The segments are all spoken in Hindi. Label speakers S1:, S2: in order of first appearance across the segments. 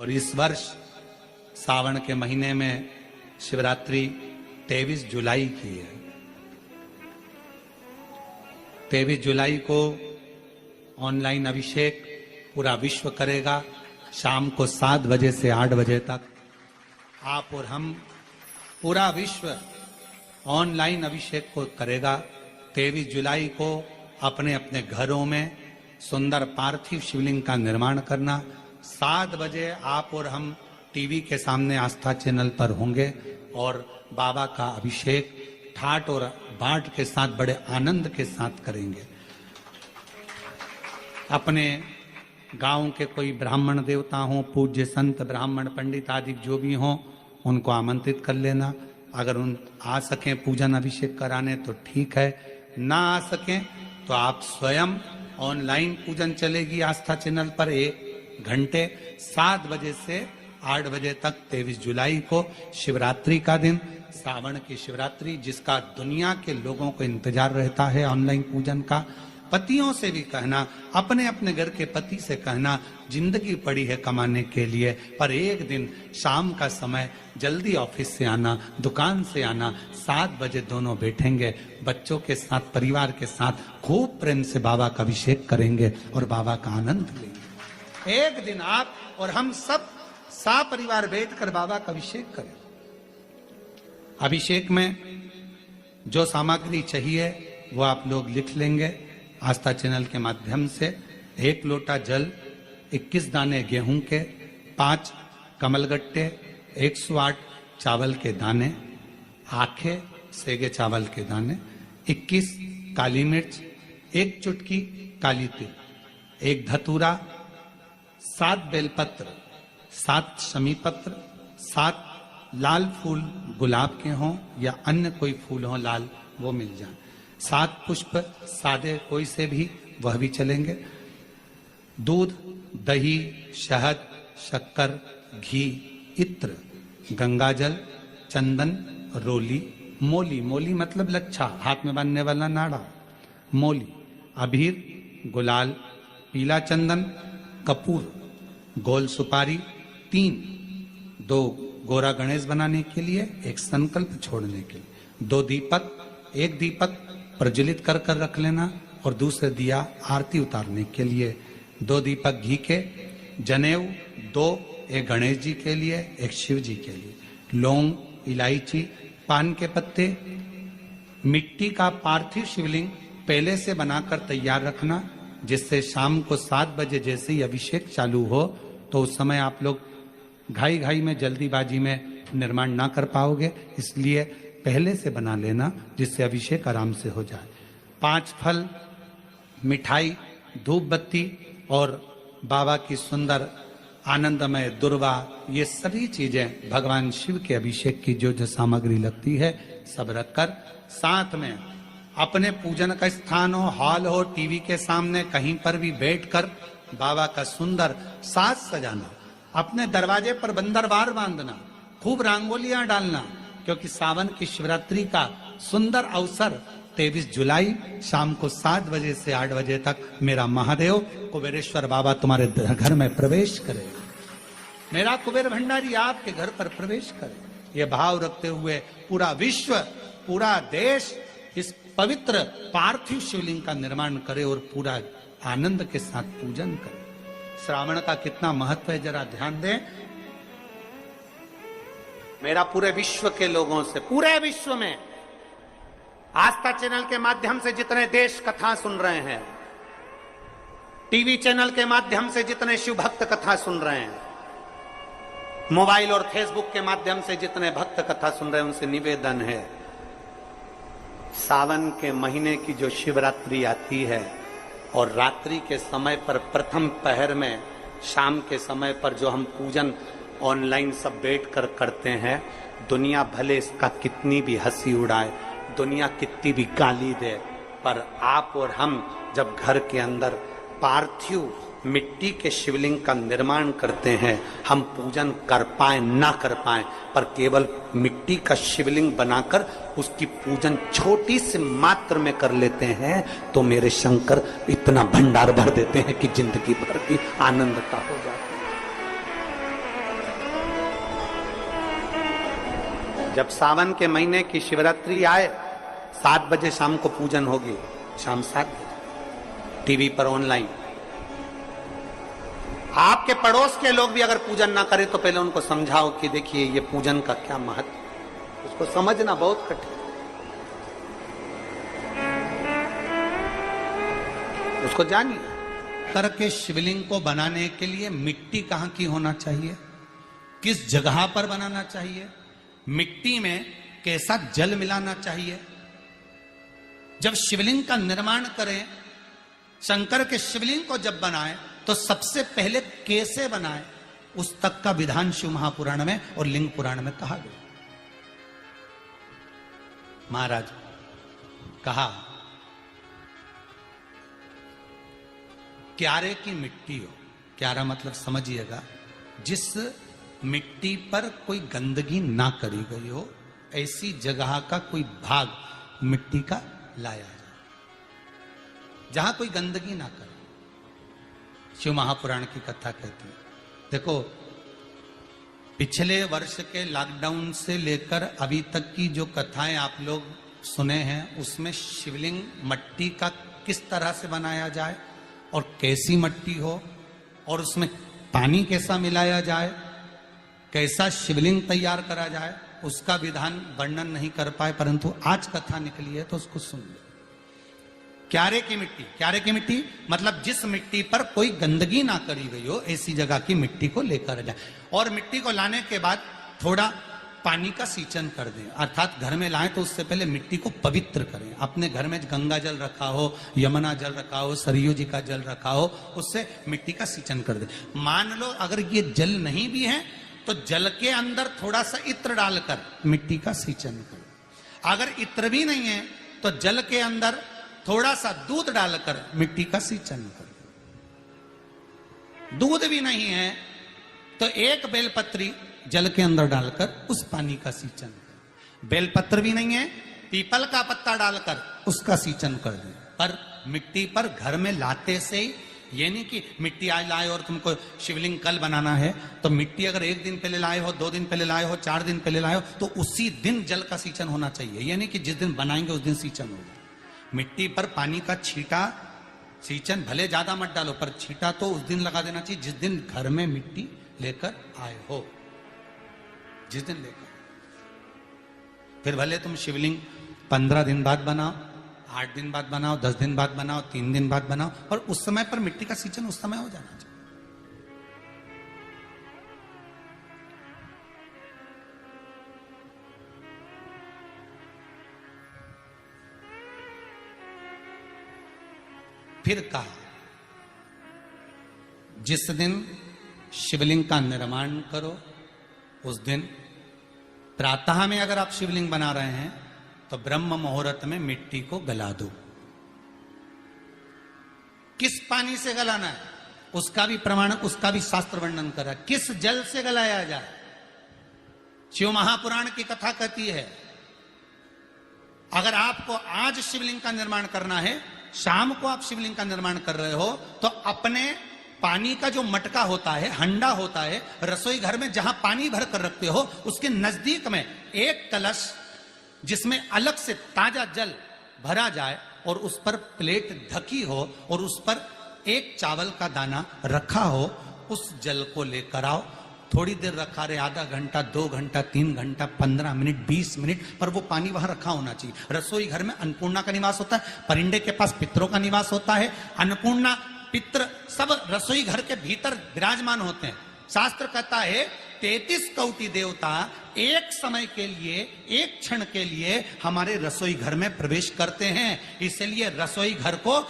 S1: और इस वर्ष सावन के महीने में शिवरात्रि 23 जुलाई की है। 23 जुलाई को ऑनलाइन अभिषेक पूरा विश्व करेगा। शाम को 7 बजे से 8 बजे तक आप और हम, पूरा विश्व ऑनलाइन अभिषेक को करेगा। 23 जुलाई को अपने अपने घरों में सुंदर पार्थिव शिवलिंग का निर्माण करना। 7 बजे आप और हम टीवी के सामने आस्था चैनल पर होंगे और बाबा का अभिषेक ठाट और बाट के साथ बड़े आनंद के साथ करेंगे। अपने गांव के कोई ब्राह्मण देवता हों, पूज्य संत ब्राह्मण पंडित आदि जो भी हों, उनको आमंत्रित कर लेना। अगर उन आ सकें पूजन अभिषेक कराने तो ठीक है, ना आ सकें तो आप स्वयं ऑनलाइन पूजन चलेगी आस्था चैनल पर 1 घंटे 7 बजे से 8 बजे तक। 23 जुलाई को शिवरात्रि का दिन, सावन की शिवरात्रि, जिसका दुनिया के लोगों को इंतजार रहता है ऑनलाइन पूजन का। पतियों से भी कहना, अपने अपने घर के पति से कहना, जिंदगी पड़ी है कमाने के लिए, पर एक दिन शाम का समय जल्दी ऑफिस से आना, दुकान से आना, 7 बजे दोनों बैठेंगे, बच्चों के साथ, परिवार के साथ खूब प्रेम से बाबा का अभिषेक करेंगे और बाबा का आनंद लेंगे। एक दिन आप और हम सब परिवार बैठकर बाबा का अभिषेक करें। अभिषेक में जो सामग्री चाहिए वो आप लोग लिख लेंगे आस्था चैनल के माध्यम से। 1 लोटा जल, 21 दाने गेहूं के, 5 कमलगट्टे, 108 चावल के दाने, आखे सेगे चावल के दाने, 21 काली मिर्च, 1 चुटकी काली तिल, 1 धतूरा, 7 बेलपत्र, 7 शमी पत्र, 7 लाल फूल गुलाब के हों या अन्य कोई फूल हो लाल, वो मिल जाए, 7 पुष्प सादे कोई से भी, वह भी चलेंगे। दूध, दही, शहद, शक्कर, घी, इत्र, गंगाजल, चंदन, रोली, मोली, मोली मतलब लच्छा, हाथ में बांधने वाला नाड़ा, मोली, अबीर, गुलाल, पीला चंदन, कपूर, गोल सुपारी, 2 गोरा गणेश बनाने के लिए, 1 संकल्प छोड़ने के लिए, 2 दीपक, 1 दीपक प्रज्वलित कर कर रख लेना और दूसरे दिया आरती उतारने के लिए, 2 दीपक घी के, जनेऊ 2, 1 गणेश जी के लिए, 1 शिव जी के लिए, लौंग, इलायची, पान के पत्ते, मिट्टी का पार्थिव शिवलिंग पहले से बनाकर तैयार रखना, जिससे शाम को 7 बजे जैसे ही अभिषेक चालू हो तो उस समय आप लोग घाई घाई में, जल्दीबाजी में निर्माण ना कर पाओगे, इसलिए पहले से बना लेना जिससे अभिषेक आराम से हो जाए। 5 फल, मिठाई, धूप बत्ती और बाबा की सुंदर आनंदमय दुर्वा, ये सभी चीजें भगवान शिव के अभिषेक की जो जो सामग्री लगती है सब रखकर, साथ में अपने पूजन का स्थान हो, हॉल हो, टीवी के सामने कहीं पर भी बैठकर बाबा का सुंदर साज सजाना, अपने दरवाजे पर बंदरवार बांधना, खूब रंगोलियां डालना, क्योंकि सावन की शिवरात्रि का सुंदर अवसर 23 जुलाई शाम को 7 बजे से 8 बजे तक मेरा महादेव कुबेरेश्वर बाबा तुम्हारे घर में प्रवेश करे, मेरा कुबेर भंडारी आपके घर पर प्रवेश करे। ये भाव रखते हुए पूरा विश्व, पूरा देश इस पवित्र पार्थिव शिवलिंग का निर्माण करे और पूरा आनंद के साथ पूजन करे। श्रावण का कितना महत्व है जरा ध्यान दें। मेरा पूरे विश्व के लोगों से, पूरे विश्व में आस्था चैनल के माध्यम से जितने देश कथा सुन रहे हैं, टीवी चैनल के माध्यम से जितने शिव भक्त कथा सुन रहे हैं, मोबाइल और फेसबुक के माध्यम से जितने भक्त कथा सुन रहे हैं, उनसे निवेदन है, सावन के महीने की जो शिवरात्रि आती है और रात्रि के समय पर प्रथम पहर में, शाम के समय पर जो हम पूजन ऑनलाइन सब बैठकर करते हैं, दुनिया भले इसका कितनी भी हंसी उड़ाए, दुनिया कितनी भी गाली दे, पर आप और हम जब घर के अंदर पार्थिव मिट्टी के शिवलिंग का निर्माण करते हैं, हम पूजन कर पाए ना कर पाए, पर केवल मिट्टी का शिवलिंग बनाकर उसकी पूजन छोटी सी मात्र में कर लेते हैं, तो मेरे शंकर इतना भंडार भर देते हैं कि जिंदगी भर की आनंद का हो जाता है। जब सावन के महीने की शिवरात्रि आए, 7 बजे शाम को पूजन होगी, शाम 7 बजे टीवी पर ऑनलाइन। आपके पड़ोस के लोग भी अगर पूजन ना करें तो पहले उनको समझाओ कि देखिए ये पूजन का क्या महत्व, उसको समझना बहुत कठिन, उसको जानिए। करके शिवलिंग को बनाने के लिए मिट्टी कहां की होना चाहिए, किस जगह पर बनाना चाहिए, मिट्टी में कैसा जल मिलाना चाहिए। जब शिवलिंग का निर्माण करें, शंकर के शिवलिंग को जब बनाएं तो सबसे पहले कैसे बनाएं, उस तक का विधान शिव महापुराण में और लिंग पुराण में कहा गया। महाराज कहा क्यारे की मिट्टी हो, क्यारा मतलब समझिएगा जिस मिट्टी पर कोई गंदगी ना करी गई हो, ऐसी जगह का कोई भाग मिट्टी का लाया जाए जहां कोई गंदगी ना करे। शिव महापुराण की कथा कहती है। देखो पिछले वर्ष के लॉकडाउन से लेकर अभी तक की जो कथाएं आप लोग सुने हैं, उसमें शिवलिंग मट्टी का किस तरह से बनाया जाए और कैसी मट्टी हो और उसमें पानी कैसा मिलाया जाए, कैसा शिवलिंग तैयार करा जाए, उसका विधान वर्णन नहीं कर पाए, परंतु आज कथा निकली है तो उसको सुन लो। क्यारे की मिट्टी, क्यारे की मिट्टी मतलब जिस मिट्टी पर कोई गंदगी ना करी गई हो, ऐसी जगह की मिट्टी को लेकर जाए और मिट्टी को लाने के बाद थोड़ा पानी का सींचन कर दें, अर्थात घर में लाएं तो उससे पहले मिट्टी को पवित्र करें। अपने घर में गंगा जल रखा हो, यमुना जल रखा हो, सरयू जी का जल रखा हो, उससे मिट्टी का सींचन कर दें। मान लो अगर ये जल नहीं भी है तो जल के अंदर थोड़ा सा इत्र डालकर मिट्टी का सींचन करें। अगर इत्र भी नहीं है तो जल के अंदर थोड़ा सा दूध डालकर मिट्टी का सींचन करें। दूध भी नहीं है तो एक बेलपत्री जल के अंदर डालकर उस पानी का सींचन करें। बेलपत्र भी नहीं है, पीपल का पत्ता डालकर उसका सींचन कर दें। पर मिट्टी पर घर में लाते से ही, ये नहीं कि मिट्टी आज लाए और तुमको शिवलिंग कल बनाना है, तो मिट्टी अगर 1 दिन पहले लाए हो, 2 दिन पहले लाए हो, 4 दिन पहले लाए हो, तो उसी दिन जल का सींचन होना चाहिए। ये नहीं कि जिस दिन बनाएंगे उस दिन सींचन होगा। मिट्टी पर पानी का छींटा, सींचन भले ज्यादा मत डालो, पर छींटा तो उस दिन लगा देना चाहिए जिस दिन घर में मिट्टी लेकर आए हो, जिस दिन लेकर। फिर भले तुम शिवलिंग 15 दिन बाद बनाओ, 8 दिन बाद बनाओ, 10 दिन बाद बनाओ, 3 दिन बाद बनाओ, और उस समय पर मिट्टी का सींचन उस समय हो जाना चाहिए। फिर कहा जिस दिन शिवलिंग का निर्माण करो उस दिन प्रातः में अगर आप शिवलिंग बना रहे हैं तो ब्रह्म मुहूर्त में मिट्टी को गला दो। किस पानी से गलाना है उसका भी प्रमाण, उसका भी शास्त्र वर्णन करा। किस जल से गलाया जाए, शिव महापुराण की कथा कहती है अगर आपको आज शिवलिंग का निर्माण करना है, शाम को आप शिवलिंग का निर्माण कर रहे हो, तो अपने पानी का जो मटका होता है, हंडा होता है, रसोई घर में जहां पानी भर कर रखते हो, उसके नजदीक में एक कलश जिसमें अलग से ताजा जल भरा जाए और उस पर प्लेट ढकी हो और उस पर एक चावल का दाना रखा हो, उस जल को लेकर आओ। थोड़ी देर रखा रहे, आधा घंटा, 2 घंटा, 3 घंटा, 15 मिनट, 20 मिनट, पर वो पानी वहां रखा होना चाहिए। रसोई घर में अन्नपूर्णा का निवास होता है, परिंदे के पास पितरों का निवास होता है। अन्नपूर्णा, पित्र सब रसोई घर के भीतर विराजमान होते हैं। शास्त्र कहता है 33 कोटि देवता एक समय के लिए, एक क्षण के लिए हमारे रसोई घर में प्रवेश करते हैं। इसलिए रसोई घर को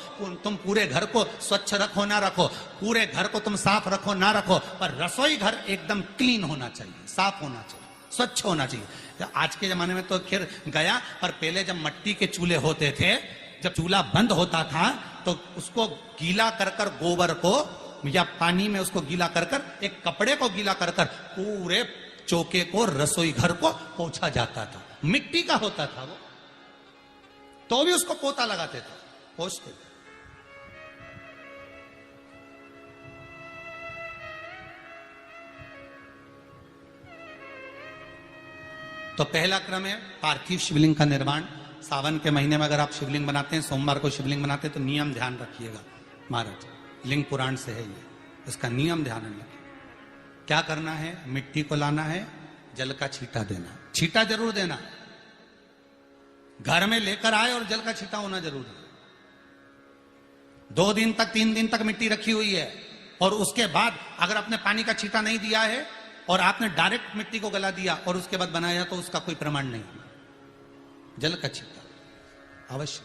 S1: तुम पूरे घर को स्वच्छ रखो ना रखो, पूरे घर को तुम साफ रखो ना रखो, पर रसोई घर एकदम क्लीन होना चाहिए, साफ होना चाहिए, स्वच्छ होना चाहिए। आज के जमाने में तो खैर गया, पर पहले जब मट्टी के चूल्हे होते थे, जब चूल्हा बंद होता था तो उसको गीला कर कर, गोबर को या पानी में उसको गीला कर कर, एक कपड़े को गीला कर कर पूरे चौके को, रसोई घर को पोंछा जाता था। मिट्टी का होता था वो, तो भी उसको पोता लगाते थे, पोंछते थे। तो पहला क्रम है पार्थिव शिवलिंग का निर्माण। सावन के महीने में अगर आप शिवलिंग बनाते हैं, सोमवार को शिवलिंग बनाते हैं, तो नियम ध्यान रखिएगा महाराज, लिंग पुराण से है ये, इसका नियम ध्यान रखिए। क्या करना है, मिट्टी को लाना है, जल का छींटा देना, छींटा जरूर देना, घर में लेकर आए और जल का छींटा होना जरूरी है। 2 दिन तक 3 दिन तक मिट्टी रखी हुई है और उसके बाद अगर आपने पानी का छींटा नहीं दिया है और आपने डायरेक्ट मिट्टी को गला दिया और उसके बाद बनाया, तो उसका कोई प्रमाण नहीं। जल का छींटा अवश्य,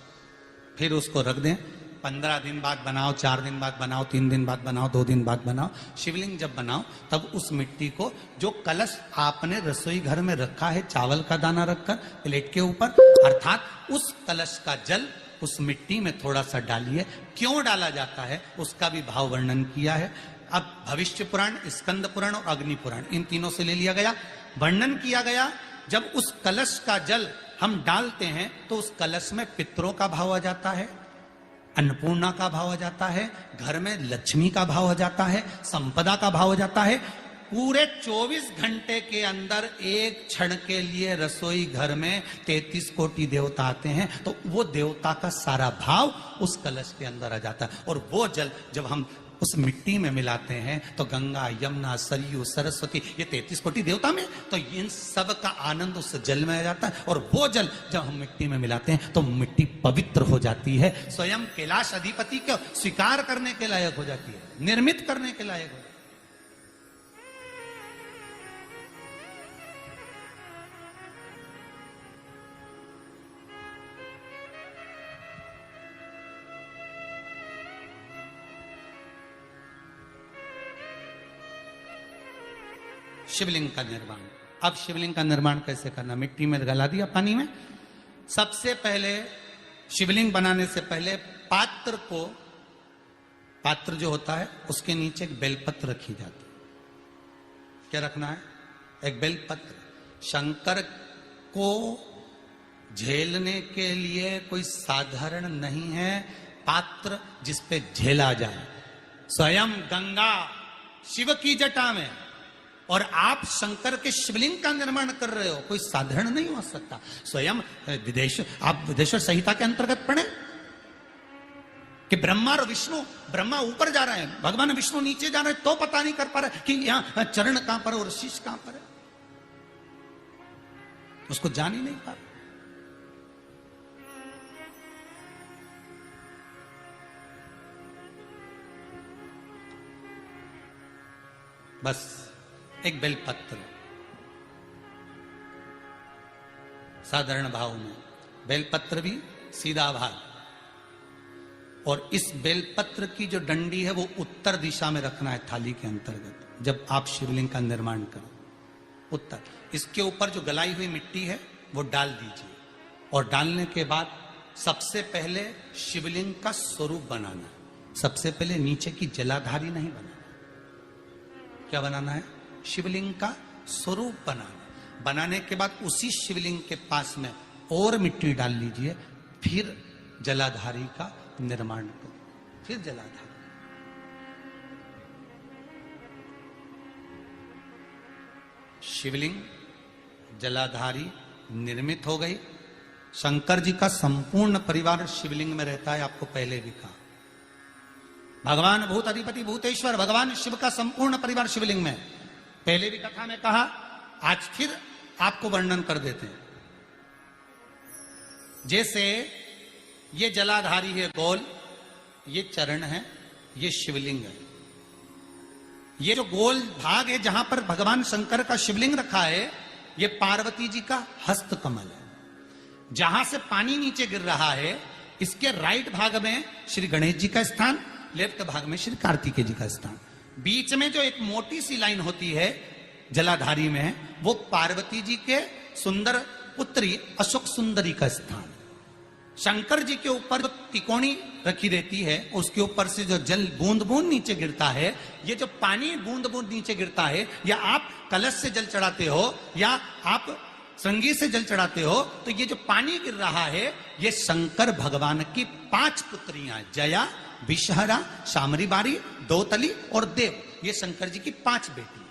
S1: फिर उसको रख दें। 15 दिन बाद बनाओ, 4 दिन बाद बनाओ, 3 दिन बाद बनाओ, 2 दिन बाद बनाओ। शिवलिंग जब बनाओ तब उस मिट्टी को, जो कलश आपने रसोई घर में रखा है चावल का दाना रखकर प्लेट के ऊपर, अर्थात उस कलश का जल उस मिट्टी में थोड़ा सा डालिए। क्यों डाला जाता है उसका भी भाव वर्णन किया है। अब भविष्य पुराण, स्कंद पुराण और अग्नि पुराण, इन तीनों से ले लिया गया, वर्णन किया गया। जब उस कलश का जल हम डालते हैं तो उस कलश में पितरों का भाव आ जाता है, अन्नपूर्णा का भाव आ जाता है, घर में लक्ष्मी का भाव आ जाता है, संपदा का भाव आ जाता है। पूरे 24 घंटे के अंदर एक क्षण के लिए रसोई घर में 33 कोटि देवता आते हैं, तो वो देवता का सारा भाव उस कलश के अंदर आ जाता है। और वो जल जब हम उस मिट्टी में मिलाते हैं तो गंगा, यमुना, सरयू, सरस्वती, ये 33 कोटि देवता में, तो इन सब का आनंद उस जल में आ जाता है। और वो जल जब हम मिट्टी में मिलाते हैं तो मिट्टी पवित्र हो जाती है, स्वयं कैलाश अधिपति को स्वीकार करने के लायक हो जाती है, निर्मित करने के लायक हो जाती है। शिवलिंग का निर्माण। अब शिवलिंग का निर्माण कैसे करना, मिट्टी में गला दिया पानी में। सबसे पहले शिवलिंग बनाने से पहले पात्र जो होता है उसके नीचे एक बेलपत्र रखी जाती है। क्या रखना है, एक बेलपत्र। शंकर को झेलने के लिए कोई साधारण नहीं है पात्र जिसपे झेला जाए। स्वयं गंगा शिव की जटा में और आप शंकर के शिवलिंग का निर्माण कर रहे हो, कोई साधारण नहीं हो सकता। स्वयं आप विदेश्वर संहिता के अंतर्गत पढ़े कि ब्रह्मा और विष्णु, ब्रह्मा ऊपर जा रहे हैं, भगवान विष्णु नीचे जा रहे हैं, तो पता नहीं कर पा रहे कि यहां चरण कहां पर और शीश कहां पर है, उसको जान ही नहीं पा रहे। बस एक बेलपत्र साधारण भाव में, बेलपत्र भी सीधा भाग, और इस बेलपत्र की जो डंडी है वो उत्तर दिशा में रखना है थाली के अंतर्गत। जब आप शिवलिंग का निर्माण करो उत्तर, इसके ऊपर जो गलाई हुई मिट्टी है वो डाल दीजिए। और डालने के बाद सबसे पहले शिवलिंग का स्वरूप बनाना। सबसे पहले नीचे की जलाधारी नहीं बनाना। क्या बनाना है, शिवलिंग का स्वरूप बनाना। बनाने के बाद उसी शिवलिंग के पास में और मिट्टी डाल लीजिए, फिर जलाधारी का निर्माण करो, फिर जलाधारी। शिवलिंग जलाधारी निर्मित हो गई। शंकर जी का संपूर्ण परिवार शिवलिंग में रहता है, आपको पहले भी कहा। भगवान भूत अधिपति भूतेश्वर भगवान शिव का संपूर्ण परिवार शिवलिंग में, पहले भी कथा में कहा, आज फिर आपको वर्णन कर देते हैं। जैसे ये जलाधारी है गोल, ये चरण है, ये शिवलिंग है। ये जो गोल भाग है जहां पर भगवान शंकर का शिवलिंग रखा है, ये पार्वती जी का हस्त कमल है। जहां से पानी नीचे गिर रहा है, इसके राइट भाग में श्री गणेश जी का स्थान, लेफ्ट भाग में श्री कार्तिकेय जी का स्थान। बीच में जो एक मोटी सी लाइन होती है जलाधारी में, वो पार्वती जी के सुंदर पुत्री अशोक सुंदरी का स्थान। शंकर जी के ऊपर जो तिकोनी रखी रहती है, उसके ऊपर से जो जल बूंद बूंद नीचे गिरता है, ये जो पानी बूंद बूंद नीचे गिरता है, या आप कलश से जल चढ़ाते हो या आप संगी से जल चढ़ाते हो, तो ये जो पानी गिर रहा है, ये शंकर भगवान की 5 पुत्रियां, जया, विषहरा, शामरी बारी, दौतली और देव, ये शंकर जी की 5 बेटी,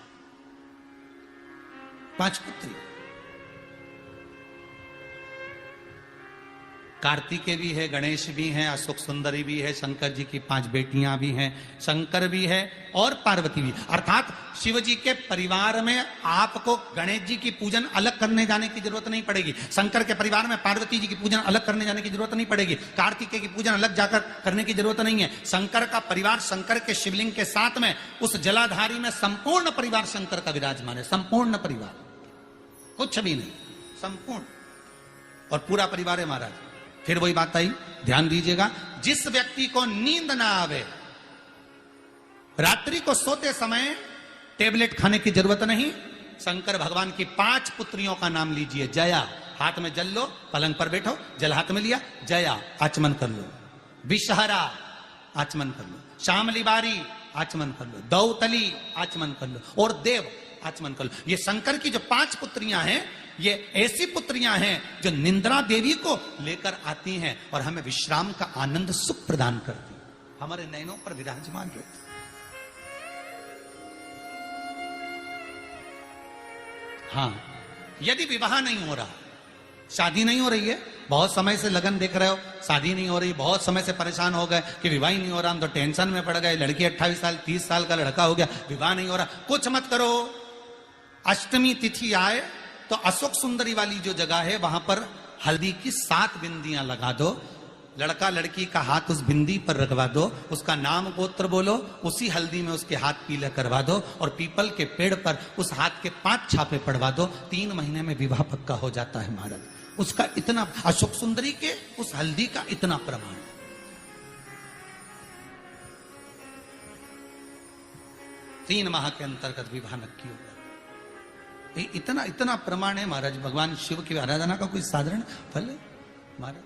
S1: 5 पुत्री। कार्तिकेय भी है, गणेश भी हैं, अशोक सुंदरी भी है, शंकर जी की 5 बेटियां भी हैं, शंकर भी है और पार्वती भी। अर्थात शिव जी के परिवार में आपको गणेश जी की पूजन अलग करने जाने की जरूरत नहीं पड़ेगी, शंकर के परिवार में पार्वती जी की पूजन अलग करने जाने की जरूरत नहीं पड़ेगी, कार्तिकेय की पूजन अलग जाकर करने की जरूरत नहीं है। शंकर का परिवार शंकर के शिवलिंग के साथ में उस जलाधारी में संपूर्ण परिवार शंकर का विराजमान है, संपूर्ण परिवार, कुछ भी नहीं, संपूर्ण और पूरा परिवार है महाराज। फिर वही बात आई, ध्यान दीजिएगा, जिस व्यक्ति को नींद ना आवे, रात्रि को सोते समय टेबलेट खाने की जरूरत नहीं, शंकर भगवान की 5 पुत्रियों का नाम लीजिए। जया, हाथ में जल लो, पलंग पर बैठो, जल हाथ में लिया, जया आचमन कर लो, विषहरा आचमन कर लो, शामली बारी आचमन कर लो, दौतली आचमन कर लो और देव आचमन कर लो। ये शंकर की जो 5 पुत्रियां हैं, ये ऐसी पुत्रियां हैं जो निंद्रा देवी को लेकर आती हैं और हमें विश्राम का आनंद सुख प्रदान करती, हमारे नयनों पर विराजमान रहती। हाँ, यदि विवाह नहीं हो रहा, शादी नहीं हो रही है, बहुत समय से लगन देख रहे हो, शादी नहीं हो रही, बहुत समय से परेशान हो गए कि विवाह ही नहीं हो रहा, हम तो टेंशन में पड़ गए, लड़की 28 साल 30 साल का लड़का हो गया, विवाह नहीं हो रहा, कुछ मत करो। अष्टमी तिथि आए तो अशोक सुंदरी वाली जो जगह है वहां पर हल्दी की 7 बिंदियां लगा दो, लड़का लड़की का हाथ उस बिंदी पर रखवा दो, उसका नाम गोत्र बोलो, उसी हल्दी में उसके हाथ पीले करवा दो और पीपल के पेड़ पर उस हाथ के 5 छापे पड़वा दो, 3 महीने में विवाह पक्का हो जाता है महाराज। उसका इतना, अशोक सुंदरी के उस हल्दी का इतना प्रमाण, 3 माह के अंतर्गत विवाह नक्की होगा, इतना इतना प्रमाण है महाराज। भगवान शिव की आराधना का कोई साधारण फल है महाराज।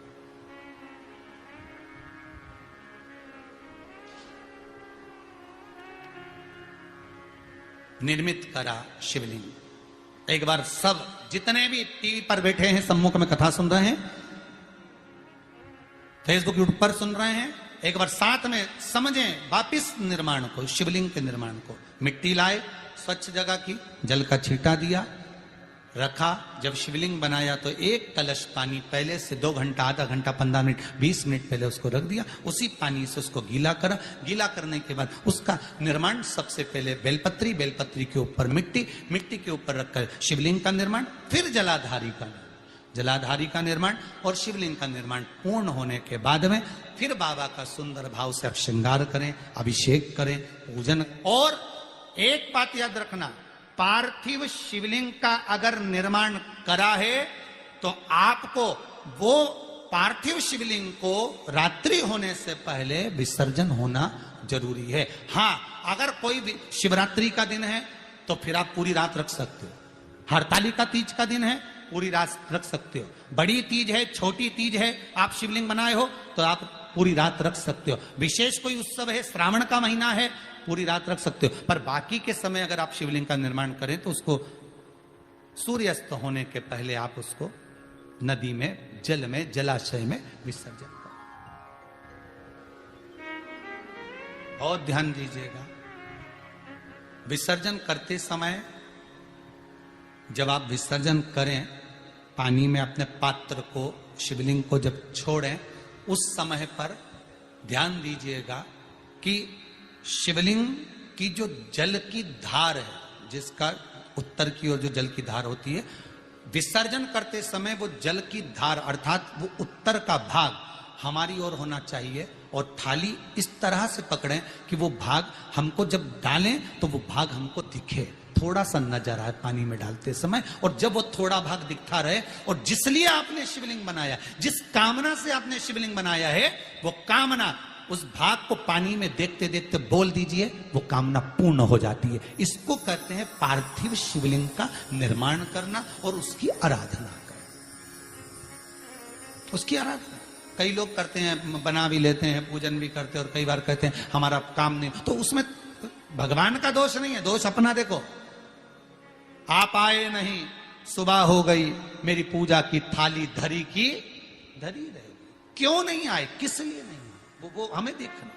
S1: निर्मित करा शिवलिंग। एक बार सब जितने भी टीवी पर बैठे हैं, सम्मुख में कथा सुन रहे हैं, फेसबुक यूट्यूब पर सुन रहे हैं, एक बार साथ में समझें वापिस निर्माण को, शिवलिंग के निर्माण को। मिट्टी लाए, स्वच्छ जगह की, जल का छींटा दिया, रखा। जब शिवलिंग बनाया तो 1 कलश पानी पहले से 2 घंटा, आधा घंटा, 15 मिनट, 20 मिनट पहले उसको रख दिया, उसी पानी से उसको गीला करा। गीला करने के बाद उसका निर्माण सबसे पहले बेलपत्री, बेलपत्री के ऊपर मिट्टी, मिट्टी के ऊपर रखकर शिवलिंग का निर्माण, फिर जलाधारी का निर्माण और शिवलिंग का निर्माण पूर्ण होने के बाद में फिर बाबा का सुंदर भाव से आप श्रृंगार करें, अभिषेक करें, पूजन। और एक बात याद रखना, पार्थिव शिवलिंग का अगर निर्माण करा है तो आपको वो पार्थिव शिवलिंग को रात्रि होने से पहले विसर्जन होना जरूरी है। हाँ, अगर कोई शिवरात्रि का दिन है तो फिर आप पूरी रात रख सकते हो, हरतालिका तीज का दिन है पूरी रात रख सकते हो, बड़ी तीज है, छोटी तीज है, आप शिवलिंग बनाए हो तो आप पूरी रात रख सकते हो, विशेष कोई उत्सव है, श्रावण का महीना है, पूरी रात रख सकते हो। पर बाकी के समय अगर आप शिवलिंग का निर्माण करें तो उसको सूर्यास्त होने के पहले आप उसको नदी में, जल में, जलाशय में विसर्जन करें। बहुत ध्यान दीजिएगा, विसर्जन करते समय जब आप विसर्जन करें, पानी में अपने पात्र को, शिवलिंग को जब छोड़ें, उस समय पर ध्यान दीजिएगा कि शिवलिंग की जो जल की धार है, जिसका उत्तर की ओर जो जल की धार होती है, विसर्जन करते समय वो जल की धार अर्थात वो उत्तर का भाग हमारी ओर होना चाहिए और थाली इस तरह से पकड़ें कि वो भाग हमको जब डालें तो वो भाग हमको दिखे, थोड़ा सा नजर आए पानी में डालते समय। और जब वो थोड़ा भाग दिखता रहे और जिसलिए आपने शिवलिंग बनाया, जिस कामना से आपने शिवलिंग बनाया है, वो कामना उस भाग को पानी में देखते देखते बोल दीजिए, वो कामना पूर्ण हो जाती है। इसको कहते हैं पार्थिव शिवलिंग का निर्माण करना और उसकी आराधना करना। उसकी आराधना कई लोग करते हैं, बना भी लेते हैं, पूजन भी करते हैं और कई बार कहते हैं हमारा काम नहीं, तो उसमें भगवान का दोष नहीं है, दोष अपना देखो। आप आए नहीं, सुबह हो गई, मेरी पूजा की थाली धरी की धरी रहे, क्यों नहीं आए, किस लिए नहीं, वो हमें देखना।